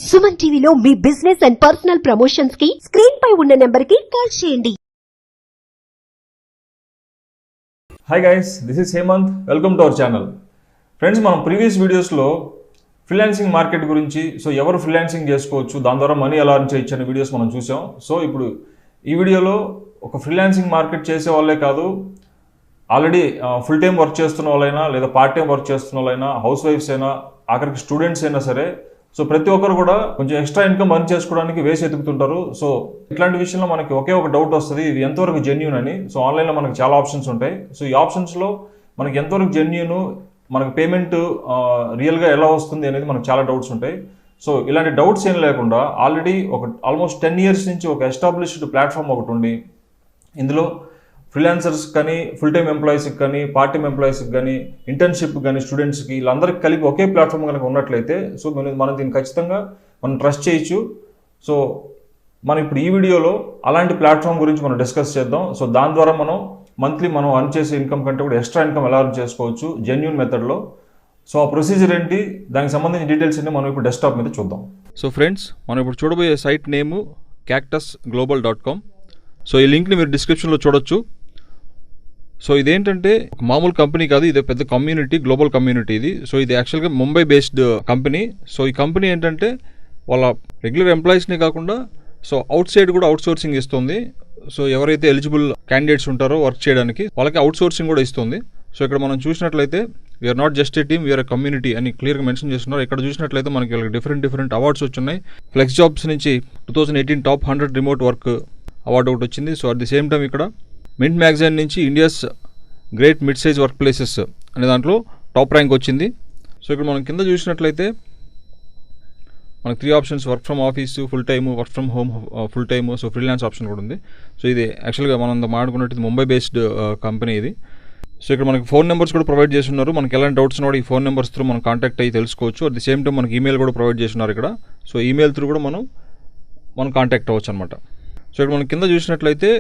సుమన్ టీవీలో మీ business and personal promotions కి స్క్రీన్ పై ఉన్న నెంబర్ కి కాల్ చేయండి. Hi guys, this is Hemant. Welcome to our channel. Friends, మనం ప్రీవియస్ వీడియోస్లో ఫ్రీలాన్సింగ్ మార్కెట్ గురించి, సో ఎవరు ఫ్రీలాన్సింగ్ చేసుకోవచ్చు, దాని ద్వారా మనీ ఎలా ఎర్న్ చేయొచ్చు అనే వీడియోస్ మనం చూసాం. సో ఇప్పుడు ఈ వీడియోలో ఒక ఫ్రీలాన్సింగ్ మార్కెట్ చేసే వాళ్ళే కాదు, ఆల్రెడీ ఫుల్ టైం వర్క్ చేస్తున్న వాళ్ళైనా లేదా పార్ట్ టైం వర్క్ చేస్తున్న వాళ్ళైనా, హౌస్ వైఫ్స్ అయినా, ఆఖరికి స్టూడెంట్స్ అయినా సరే, సో ప్రతి ఒక్కరు కూడా కొంచెం ఎక్స్ట్రా ఇన్కమ్ ఎర్న్ చేసుకోవడానికి వేసి ఎదుగుతుంటారు. సో ఇట్లాంటి విషయంలో మనకి ఒకే ఒక డౌట్ వస్తుంది, ఇది ఎంతవరకు జెన్యూన్ అని. సో ఆన్లైన్లో మనకి చాలా ఆప్షన్స్ ఉంటాయి. సో ఈ ఆప్షన్స్లో మనకి ఎంతవరకు జెన్యూన్, మనకి పేమెంట్ రియల్గా ఎలా వస్తుంది అనేది మనకు చాలా డౌట్స్ ఉంటాయి. సో ఇలాంటి డౌట్స్ ఏం లేకుండా ఆల్రెడీ ఆల్మోస్ట్ 10 years నుంచి ఒక ఎస్టాబ్లిష్డ్ ప్లాట్ఫామ్ ఒకటి ఉంది. ఇందులో ఫ్రీలాన్సర్స్ కానీ, ఫుల్ టైం ఎంప్లాయీస్కి కానీ, పార్ట్ టైం ఎంప్లాయీస్కి కానీ, ఇంటర్న్షిప్ కానీ, స్టూడెంట్స్కి, వీళ్ళందరికీ కలిపి ఒకే ప్లాట్ఫామ్ కనుక ఉన్నట్లయితే సో మనం దీన్ని ఖచ్చితంగా మనం ట్రస్ట్ చేయొచ్చు. సో మనం ఇప్పుడు ఈ వీడియోలో అలాంటి ప్లాట్ఫామ్ గురించి మనం డిస్కస్ చేద్దాం. సో దాని ద్వారా మనం మంత్లీ మనం అర్న్ చేసే ఇన్కమ్ కంటే కూడా ఎక్స్ట్రా ఇన్కమ్ ఎలా అర్న్ చేసుకోవచ్చు జెన్యూన్ మెథడ్లో. సో ఆ ప్రొసీజర్ ఏంటి, దానికి సంబంధించిన డీటెయిల్స్ అన్ని మనం ఇప్పుడు డెస్క్టాప్ మీద చూద్దాం. సో ఫ్రెండ్స్, మనం ఇప్పుడు చూడబోయే సైట్ నేము cactusglobal.com. సో ఈ లింక్ని మీరు డిస్క్రిప్షన్లో చూడొచ్చు. సో ఇదేంటంటే ఒక మామూలు కంపెనీ కాదు, ఇది పెద్ద కమ్యూనిటీ, గ్లోబల్ కమ్యూనిటీ ఇది. సో ఇది యాక్చువల్గా ముంబై బేస్డ్ కంపెనీ. సో ఈ కంపెనీ ఏంటంటే వాళ్ళ రెగ్యులర్ ఎంప్లాయీస్ని కాకుండా సో అవుట్ సైడ్ కూడా అవుట్ సోర్సింగ్ ఇస్తుంది. సో ఎవరైతే ఎలిజిబుల్ క్యాండిడేట్స్ ఉంటారో వర్క్ చేయడానికి వాళ్ళకి అవుట్ సోర్సింగ్ కూడా ఇస్తుంది. సో ఇక్కడ మనం చూసినట్లయితే we are not just a team, we are a community అని క్లియర్గా మెన్షన్ చేస్తున్నారు. ఇక్కడ చూసినట్లయితే మనకి వాళ్ళకి డిఫరెంట్ అవార్డ్స్ వచ్చున్నాయి. ఫ్లెక్స్ జాబ్స్ నుంచి 2018 టాప్ 100 రిమోట్ వర్క్ అవార్డు ఒకటి వచ్చింది. So at the same time ఇక్కడ మింట్ మ్యాగజైన్ నుంచి India's great mid size work places అనే దాంట్లో టాప్ ర్యాంక్ వచ్చింది. సో ఇక్కడ మనం కింద చూసినట్లయితే మనకు 3 options: work from office, full time, work from home full time, so freelance option కూడా ఉంది. సో ఇది యాక్చువల్గా మనం మాట్లాడుకున్నట్టు ముంబై బేస్డ్ కంపెనీ ఇది. సో ఇక్కడ మనకి ఫోన్ నెంబర్స్ కూడా ప్రొవైడ్ చేస్తున్నారు. మనకి ఎలాంటి డౌట్స్ ఉన్నా కూడా ఈ ఫోన్ నెంబర్స్ త్రూ మనం కాంటాక్ట్ అయ్యి తెలుసుకోవచ్చు. అట్ ది సేమ్ టైం మనకి ఈమెయిల్ కూడా ప్రొవైడ్ చేస్తున్నారు ఇక్కడ. సో ఈమెయిల్ త్రూ కూడా మనం కాంటాక్ట్ అవ్వచ్చు అనమాట. సో ఇక్కడ మనం కింద చూసినట్లయితే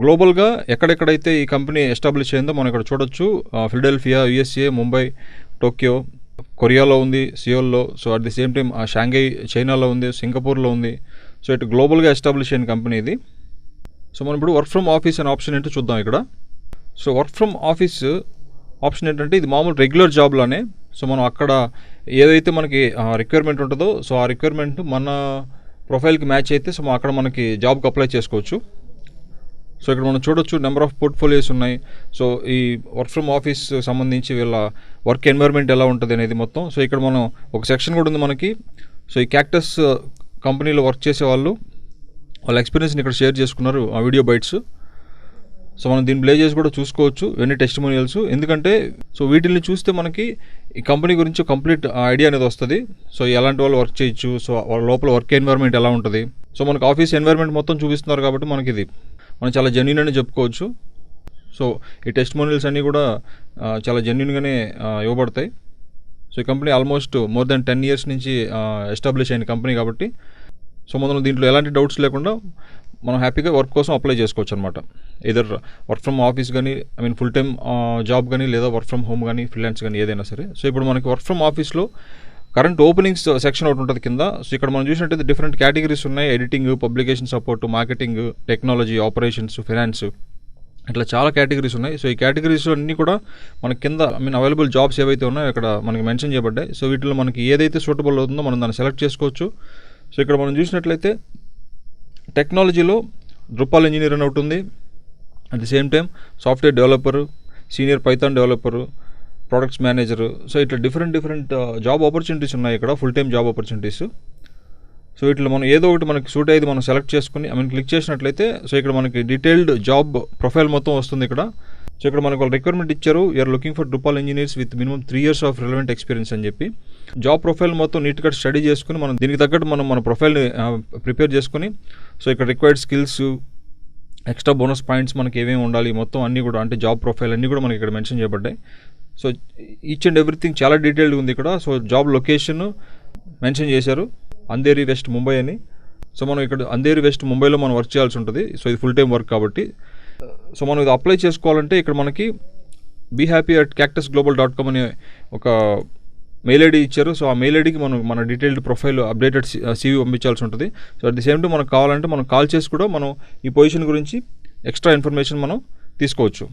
గ్లోబల్గా ఎక్కడెక్కడైతే ఈ కంపెనీ ఎస్టాబ్లిష్ అయిందో మనం ఇక్కడ చూడొచ్చు. ఫిలడెల్ఫియా, USA, ముంబై, టోక్యో, కొరియాలో ఉంది, సియోల్లో. So at the same time Shanghai చైనాలో ఉంది, సింగపూర్లో ఉంది. సో ఇటు గ్లోబల్గా ఎస్టాబ్లిష్ అయిన కంపెనీ ఇది. సో మనం ఇప్పుడు వర్క్ ఫ్రమ్ ఆఫీస్ అనే ఆప్షన్ ఏంటో చూద్దాం ఇక్కడ. So work from office option ఏంటంటే ఇది మామూలు రెగ్యులర్ జాబ్లోనే. సో మనం అక్కడ ఏదైతే మనకి రిక్వైర్మెంట్ ఉంటుందో సో ఆ రిక్వైర్మెంట్ మన ప్రొఫైల్కి మ్యాచ్ అయితే సో అక్కడ మనకి జాబ్కి అప్లై చేసుకోవచ్చు. సో ఇక్కడ మనం చూడొచ్చు నెంబర్ ఆఫ్ పోర్ట్ఫోలియోస్ ఉన్నాయి. సో ఈ వర్క్ ఫ్రమ్ ఆఫీస్ సంబంధించి వీళ్ళ వర్క్ ఎన్వైర్న్మెంట్ ఎలా ఉంటుంది అనేది మొత్తం. సో ఇక్కడ మనం ఒక సెక్షన్ కూడా ఉంది మనకి. సో ఈ క్యాక్టస్ కంపెనీలో వర్క్ చేసే వాళ్ళ ఎక్స్పీరియన్స్ని ఇక్కడ షేర్ చేసుకున్నారు ఆ వీడియో బైట్స్. సో మనం దీన్ని ప్లే చేసి కూడా చూసుకోవచ్చు ఎన్ని టెస్టిమోనియల్స్. ఎందుకంటే సో వీటిని చూస్తే మనకి ఈ కంపెనీ గురించి కంప్లీట్ ఐడియా అనేది వస్తుంది. సో ఎలాంటి వాళ్ళు వర్క్ చేయొచ్చు, సో వాళ్ళ లోపల వర్క్ ఎన్వైర్న్మెంట్ ఎలా ఉంటుంది, సో మనకు ఆఫీస్ ఎన్వైర్న్మెంట్ మొత్తం చూపిస్తున్నారు కాబట్టి మనకి ఇది మనం చాలా జెన్యూన్ అని చెప్పుకోవచ్చు. సో ఈ టెస్టిమోనియల్స్ అన్నీ కూడా చాలా జెన్యూన్గానే ఇవ్వబడతాయి. సో ఈ company almost more than 10 years నుంచి ఎస్టాబ్లిష్ అయిన కంపెనీ కాబట్టి సో మనం దీంట్లో ఎలాంటి డౌట్స్ లేకుండా మనం హ్యాపీగా వర్క్ కోసం అప్లై చేసుకోవచ్చు అనమాట. ఇదర్ వర్క్ ఫ్రమ్ ఆఫీస్ కానీ, ఫుల్ టైమ్ జాబ్ కానీ, లేదా వర్క్ ఫ్రమ్ హోమ్ కానీ, ఫ్రీలాన్స్ కానీ ఏదైనా సరే. సో ఇప్పుడు మనకి వర్క్ ఫ్రమ్ ఆఫీస్లో కరెంట్ ఓపెనింగ్స్ సెక్షన్ ఒకటి ఉంటుంది కింద. సో ఇక్కడ మనం చూసినట్టయితే డిఫరెంట్ కేటగిరీస్ ఉన్నాయి. Editing, publication support, marketing, technology, operations, finance, ఇట్లా చాలా కేటగిరీస్ ఉన్నాయి. సో ఈ కేటగిరీస్ అన్నీ కూడా మనకి కింద అవైలబుల్ జాబ్స్ ఏవైతే ఉన్నాయో ఇక్కడ మనకి మెన్షన్ చేయబడ్డాయి. సో వీటిలో మనకి ఏదైతే సూటబుల్ అవుతుందో మనం దాన్ని సెలెక్ట్ చేసుకోవచ్చు. సో ఇక్కడ మనం చూసినట్లయితే టెక్నాలజీలో డ్రుపాల్ ఇంజనీర్ అని ఒకటి ఉంది. At the same time software developer, senior Python developer, products manager. So ఇట్లా డిఫరెంట్ జాబ్ ఆపర్చునిటీస్ ఉన్నాయి ఇక్కడ, full time job opportunities. So ఇట్లా మనం ఏదో ఒకటి మనకి సూట్ అయ్యేది మనం సెలెక్ట్ చేసుకుని క్లిక్ చేసినట్లయితే సో ఇక్కడ మనకి డీటెయిల్డ్ జాబ్ ప్రొఫైల్ మొత్తం వస్తుంది ఇక్కడ. సో ఇక్కడ మనకు వాళ్ళు రిక్వైర్మెంట్ ఇచ్చారు, you're looking for Drupal engineers with minimum 3 years of relevant experience అని చెప్పి. జాబ్ ప్రొఫైల్ మొత్తం నీట్గా స్టడీ చేసుకుని మనం దీనికి తగ్గట్టు మన ప్రొఫైల్ని ప్రిపేర్ చేసుకుని సో ఇక్కడ required skills, extra bonus points మనకి ఏమేమి ఉండాలి మొత్తం అన్నీ కూడా, అంటే జాబ్ ప్రొఫైల్ అన్నీ కూడా మనకి ఇక్కడ మెన్షన్ చేయబడ్డాయి. సో ఈచ్ అండ్ ఎవ్రీథింగ్ చాలా డీటెయిల్డ్ ఉంది ఇక్కడ. సో జాబ్ లొకేషన్ మెన్షన్ చేశారు, అంధేరి వెస్ట్ ముంబై అని. సో మనం ఇక్కడ అంధేరి వెస్ట్ ముంబైలో మనం వర్క్ చేయాల్సి ఉంటుంది. సో ఇది ఫుల్ టైం వర్క్ కాబట్టి. సో మనం ఇది అప్లై చేసుకోవాలంటే ఇక్కడ మనకి బీ హ్యాపీ@cactusglobal.com అనే ఒక మెయిల్ ఐడి ఇచ్చారు. సో ఆ మెయిల్ ఐడికి మన డీటెయిల్డ్ ప్రొఫైల్ అప్డేటెడ్ CV పంపించాల్సి ఉంటుంది. So at the same time మనకు కావాలంటే మనం కాల్ చేసి కూడా మనం ఈ పొజిషన్ గురించి ఎక్స్ట్రా ఇన్ఫర్మేషన్ మనం తీసుకోవచ్చు.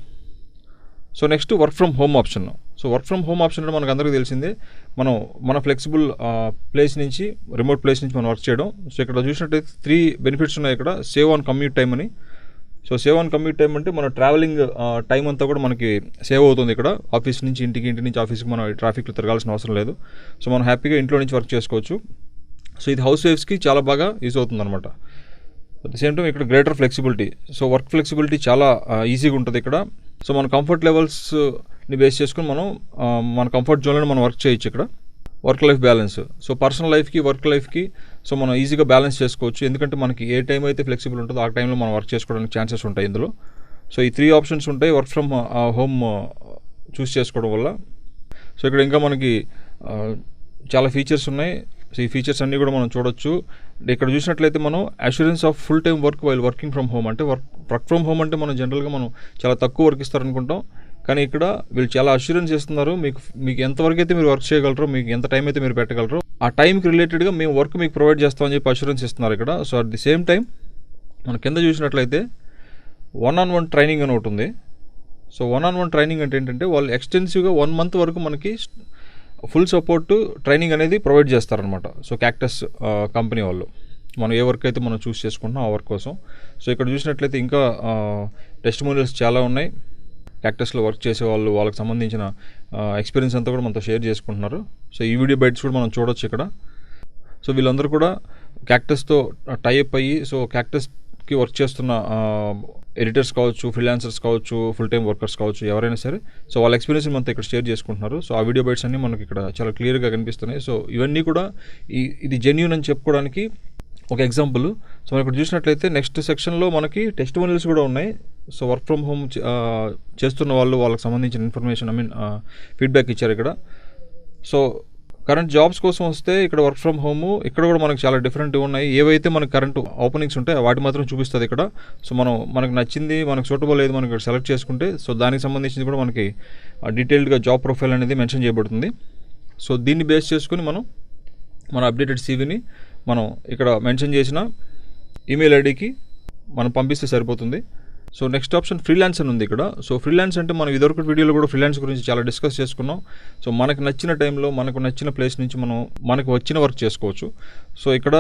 So next work from home option. So work from home option అంటే మనకు అందరికీ తెలిసిందే, మన ఫ్లెక్సిబుల్ ప్లేస్ నుంచి, రిమోట్ ప్లేస్ నుంచి మనం వర్క్ చేయడం. సో ఇక్కడ చూసినట్టయితే 3 బెనిఫిట్స్ ఉన్నాయి ఇక్కడ. సేవ్ ఆన్ కమ్యూట్ టైం అని. So save on commute time అంటే మన ట్రావెలింగ్ టైం అంతా కూడా మనకి సేవ్ అవుతుంది ఇక్కడ. ఆఫీస్ నుంచి ఇంటికి, ఇంటి నుంచి ఆఫీస్కి మనం ట్రాఫిక్లో తిరగాల్సిన అవసరం లేదు. సో మనం హ్యాపీగా ఇంట్లో నుంచి వర్క్ చేసుకోవచ్చు. సో ఇది హౌస్ వైఫ్స్కి చాలా బాగా యూజ్ అవుతుంది అనమాట. అట్ ది సేమ్ టైం ఇక్కడ greater flexibility. So work flexibility చాలా ఈజీగా ఉంటుంది ఇక్కడ. సో మన కంఫర్ట్ లెవెల్స్ని బేస్ చేసుకుని మనం మన కంఫర్ట్ జోన్లో మనం వర్క్ చేయొచ్చు ఇక్కడ. Work life balance. So personal లైఫ్కి, వర్క్ లైఫ్కి సో మనం ఈజీగా బ్యాలెన్స్ చేసుకోవచ్చు. ఎందుకంటే మనకి ఏ టైం అయితే ఫ్లెక్సిబుల్ ఉంటుందో ఆ టైంలో మనం వర్క్ చేసుకోవడానికి ఛాన్సెస్ ఉంటాయి ఇందులో. సో ఈ 3 ఆప్షన్స్ ఉంటాయి వర్క్ ఫ్రమ్ హోమ్ చూస్ చేసుకోవడం వల్ల. సో ఇక్కడ ఇంకా మనకి చాలా ఫీచర్స్ ఉన్నాయి. సో ఈ ఫీచర్స్ అన్నీ కూడా మనం చూడొచ్చు. ఇక్కడ చూసినట్లయితే మనం assurance of full time work while working from home. అంటే వర్క్ ఫ్రమ్ హోమ్ అంటే మనం జనరల్గా మనం చాలా తక్కువ వర్క్ ఇస్తారనుకుంటాం, కానీ ఇక్కడ వీళ్ళు చాలా అష్యూరెన్స్ ఇస్తున్నారు. మీకు ఎంతవరకు అయితే మీరు వర్క్ చేయగలరో, మీకు ఎంత టైం అయితే మీరు పెట్టగలరో ఆ టైంకి రిలేటెడ్గా మేము వర్క్ మీకు ప్రొవైడ్ చేస్తామని చెప్పి అష్యూరెన్స్ ఇస్తున్నారు ఇక్కడ. So at the same time మనం కింద చూసినట్లయితే 1-on-1 ట్రైనింగ్ అని ఒకటి ఉంది. సో 1-on-1 ట్రైనింగ్ అంటే ఏంటంటే వాళ్ళు ఎక్స్టెన్సివ్గా 1 month వరకు మనకి ఫుల్ సపోర్ట్ ట్రైనింగ్ అనేది ప్రొవైడ్ చేస్తారనమాట. సో క్యాక్టస్ కంపెనీ వాళ్ళు మనం ఏ వర్క్ అయితే మనం చూస్ చేసుకుంటున్నాం ఆ వర్క్ కోసం. సో ఇక్కడ చూసినట్లయితే ఇంకా టెస్టిమోనియల్స్ చాలా ఉన్నాయి. క్యాక్టస్లో వర్క్ చేసే వాళ్ళకి సంబంధించిన ఎక్స్పీరియన్స్ అంతా కూడా మనతో షేర్ చేసుకుంటున్నారు. సో ఈ వీడియో బైట్స్ కూడా మనం చూడొచ్చు ఇక్కడ. సో వీళ్ళందరూ కూడా క్యాక్టస్తో టైఅప్ అయ్యి సో క్యాక్టస్కి వర్క్ చేస్తున్న ఎడిటర్స్ కావచ్చు, ఫ్రీలాన్సర్స్ కావచ్చు, ఫుల్ టైం వర్కర్స్ కావచ్చు, ఎవరైనా సరే సో వాళ్ళ ఎక్స్పీరియన్స్ మనతో ఇక్కడ షేర్ చేసుకుంటున్నారు. సో ఆ వీడియో బైట్స్ అన్నీ మనకి ఇక్కడ చాలా క్లియర్గా కనిపిస్తున్నాయి. సో ఇవన్నీ కూడా ఇది జెన్యూన్ అని చెప్పుకోవడానికి ఒక ఎగ్జాంపుల్. సో మనం ఇక్కడ చూసినట్లయితే నెక్స్ట్ సెక్షన్లో మనకి టెస్టిమోనియల్స్ కూడా ఉన్నాయి. సో వర్క్ ఫ్రమ్ హోమ్ చేస్తున్న వాళ్ళకి సంబంధించిన ఇన్ఫర్మేషన్ ఫీడ్బ్యాక్ ఇచ్చారు ఇక్కడ. సో కరెంట్ జాబ్స్ కోసం వస్తే ఇక్కడ వర్క్ ఫ్రమ్ హోమ్ ఇక్కడ కూడా మనకు చాలా డిఫరెంట్ ఉన్నాయి. ఏవైతే మనకు కరెంట్ ఓపెనింగ్స్ ఉంటాయో వాటి మాత్రం చూపిస్తుంది ఇక్కడ. సో మనకు నచ్చింది, మనకు సూటబుల్ ఏది మనకి సెలెక్ట్ చేసుకుంటే సో దానికి సంబంధించింది కూడా మనకి డీటెయిల్డ్గా జాబ్ ప్రొఫైల్ అనేది మెన్షన్ చేయబడుతుంది. సో దీన్ని బేస్ చేసుకుని మన అప్డేటెడ్ CVని మనం ఇక్కడ మెన్షన్ చేసిన ఈమెయిల్ ఐడికి మనం పంపిస్తే సరిపోతుంది. సో నెక్స్ట్ ఆప్షన్ ఫ్రీలాన్స్ అని ఉంది ఇక్కడ. సో ఫ్రీలాన్స్ అంటే మనం ఇదివరకు వీడియోలో కూడా ఫ్రీలాన్స్ గురించి చాలా డిస్కస్ చేసుకున్నాం. సో మనకు నచ్చిన టైంలో మనకు నచ్చిన ప్లేస్ నుంచి మనకు వచ్చిన వర్క్ చేసుకోవచ్చు. సో ఇక్కడ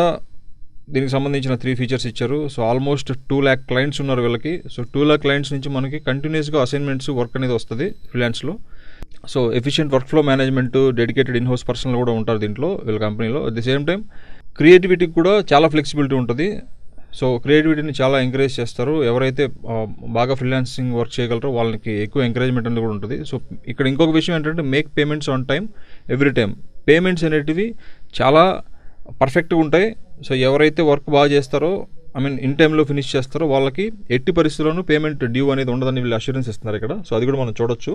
దీనికి సంబంధించిన 3 ఫీచర్స్ ఇచ్చారు. సో ఆల్మోస్ట్ 2 lakh క్లయింట్స్ ఉన్నారు వీళ్ళకి. సో 2 lakh క్లయింట్స్ నుంచి మనకి కంటిన్యూస్గా అసైన్మెంట్స్ వర్క్ అనేది వస్తుంది ఫ్రీలాన్స్లో. So efficient workflow management, dedicated in house personnel కూడా ఉంటారు దీంట్లో వీళ్ళ కంపెనీలో. అట్ ది సేమ్ టైం క్రియేటివిటీకి కూడా చాలా ఫ్లెక్సిబిలిటీ ఉంటుంది. సో క్రియేటివిటీని చాలా ఎంకరేజ్ చేస్తారు. ఎవరైతే బాగా ఫ్రీలాన్సింగ్ వర్క్ చేయగలరో వాళ్ళకి ఎక్కువ ఎంకరేజ్మెంట్ అనేది కూడా ఉంటుంది. సో ఇక్కడ ఇంకొక విషయం ఏంటంటే make payments on time every time. Payments అనేటివి చాలా పర్ఫెక్ట్గా ఉంటాయి. సో ఎవరైతే వర్క్ బాగా చేస్తారో ఇన్ టైంలో ఫినిష్ చేస్తారో వాళ్ళకి ఎట్టి పరిస్థితుల్లోనూ పేమెంట్ డ్యూ అనేది ఉండదని వీళ్ళు అష్యూరెన్స్ ఇస్తున్నారు ఇక్కడ. సో అది కూడా మనం చూడొచ్చు.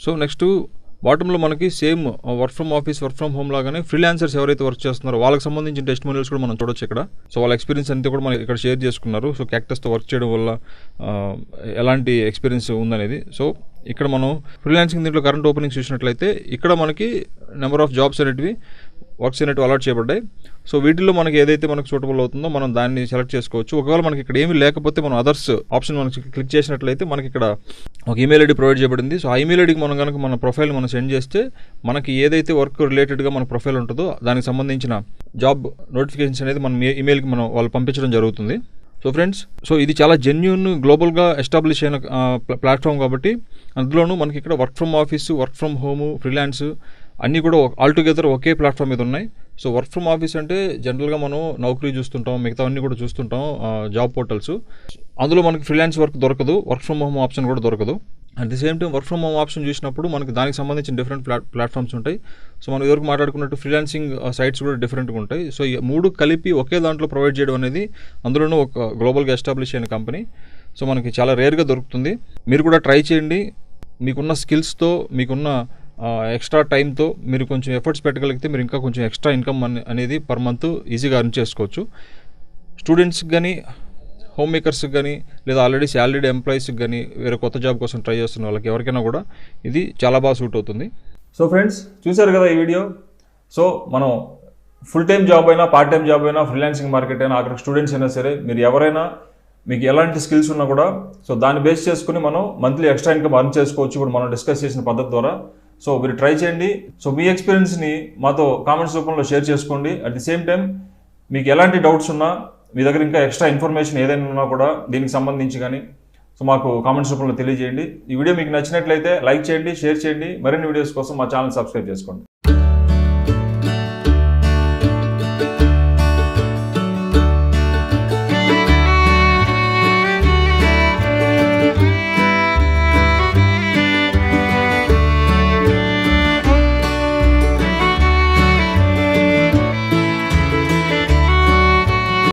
సో నెక్స్ట్ బాటంలో మనకి same work from office, work from home లాగానే ఫ్రీలాన్సర్స్ ఎవరైతే వర్క్ చేస్తున్నారో వాళ్ళకి సంబంధించిన టెస్టిమోనియల్స్ కూడా మనం చూడొచ్చు ఇక్కడ. సో వాళ్ళ ఎక్స్పీరియన్స్ అంతా కూడా మనకి ఇక్కడ షేర్ చేసుకున్నారు. సో క్యాక్టస్తో వర్క్ చేయడం వల్ల ఎలాంటి ఎక్స్పీరియన్స్ ఉందనేది. సో ఇక్కడ మనం ఫ్రీలాన్సింగ్ దీంట్లో కరెంట్ ఓపెనింగ్స్ చూసినట్లయితే ఇక్కడ మనకి నెంబర్ ఆఫ్ జాబ్స్ అనేటివి వర్క్స్ అనేటివి అలాట్ చేయబడ్డాయి. సో వీటిల్లో మనకి ఏదైతే మనకు సూటబుల్ అవుతుందో మనం దాన్ని సెలెక్ట్ చేసుకోవచ్చు. ఒకవేళ మనకి ఇక్కడ ఏమీ లేకపోతే మనం అదర్స్ ఆప్షన్ మనకి క్లిక్ చేసినట్లయితే మనకి ఇక్కడ ఒక ఈమెయిల్ ఐడి ప్రొవైడ్ చేయబడింది. సో ఆ ఈమెయిల్ ఐడికి మనం కనుక మన ప్రొఫైల్ మనం సెండ్ చేస్తే మనకి ఏదైతే వర్క్ రిలేటెడ్గా మన ప్రొఫైల్ ఉంటుందో దానికి సంబంధించిన జాబ్ నోటిఫికేషన్స్ అనేది మన ఈమెయిల్కి వాళ్ళు పంపించడం జరుగుతుంది. సో ఫ్రెండ్స్, సో ఇది చాలా జెన్యూన్ గ్లోబల్గా ఎస్టాబ్లిష్ అయిన ప్లాట్ఫామ్ కాబట్టి అందులోనూ మనకి ఇక్కడ work from office, work from home, freelance అన్నీ కూడా ఆల్టుగెదర్ ఒకే ప్లాట్ఫామ్ మీద ఉన్నాయి. సో వర్క్ ఫ్రమ్ ఆఫీస్ అంటే జనరల్గా మనం నౌకరీ చూస్తుంటాం, మిగతా అన్నీ కూడా చూస్తుంటాం జాబ్ పోర్టల్స్. అందులో మనకి ఫ్రీలాన్స్ వర్క్ దొరకదు, వర్క్ ఫ్రమ్ హోమ్ ఆప్షన్ కూడా దొరకదు. At the same time work from home option చూసినప్పుడు మనకి దానికి సంబంధించిన డిఫరెంట్ ప్లాట్ఫామ్స్ ఉంటాయి. సో మనం ఎవరికి మాట్లాడుకున్నట్టు ఫ్రీలాన్సింగ్ సైట్స్ కూడా డిఫరెంట్గా ఉంటాయి. సో ఈ 3 కలిపి ఒకే దాంట్లో ప్రొవైడ్ చేయడం అనేది అందులోనూ ఒక గ్లోబల్గా ఎస్టాబ్లిష్ అయిన కంపెనీ. సో మనకి చాలా రేర్గా దొరుకుతుంది. మీరు కూడా ట్రై చేయండి. మీకున్న స్కిల్స్తో, మీకున్న ఎక్స్ట్రా టైంతో మీరు కొంచెం ఎఫర్ట్స్ పెట్టగలిగితే మీరు ఇంకా కొంచెం ఎక్స్ట్రా ఇన్కమ్ అనేది పర్ మంత్ ఈజీగా అర్న్ చేసుకోవచ్చు. స్టూడెంట్స్కి కానీ, హోమ్ మేకర్స్కి కానీ, లేదా ఆల్రెడీ శాలరీడ్ ఎంప్లాయీస్కి కానీ, వేరే కొత్త జాబ్ కోసం ట్రై చేస్తున్న వాళ్ళకి ఎవరికైనా కూడా ఇది చాలా బాగా సూట్ అవుతుంది. సో ఫ్రెండ్స్, చూశారు కదా ఈ వీడియో. సో మనం ఫుల్ టైం జాబ్ అయినా, పార్ట్ టైం జాబ్ అయినా, ఫ్రీలాన్సింగ్ మార్కెట్ అయినా, అక్కడ స్టూడెంట్స్ అయినా సరే, మీరు ఎవరైనా మీకు ఎలాంటి స్కిల్స్ ఉన్నా కూడా సో దాన్ని బేస్ చేసుకుని మనం మంత్లీ ఎక్స్ట్రా ఇన్కమ్ అర్న్ చేసుకోవచ్చు ఇప్పుడు మనం డిస్కస్ చేసిన పద్ధతి ద్వారా. సో మీరు ట్రై చేయండి. సో మీ ఎక్స్పీరియన్స్ని మాతో కామెంట్స్ రూపంలో షేర్ చేసుకోండి. అట్ ది సేమ్ టైం మీకు ఎలాంటి డౌట్స్ ఉన్నా, మీ దగ్గర ఇంకా ఎక్స్ట్రా ఇన్ఫర్మేషన్ ఏదైనా ఉన్నా కూడా దీనికి సంబంధించి కానీ సో మాకు కామెంట్స్ రూపంలో తెలియజేయండి. ఈ వీడియో మీకు నచ్చినట్లయితే లైక్ చేయండి, షేర్ చేయండి. మరిన్ని వీడియోస్ కోసం మా ఛానల్ సబ్స్క్రైబ్ చేసుకోండి.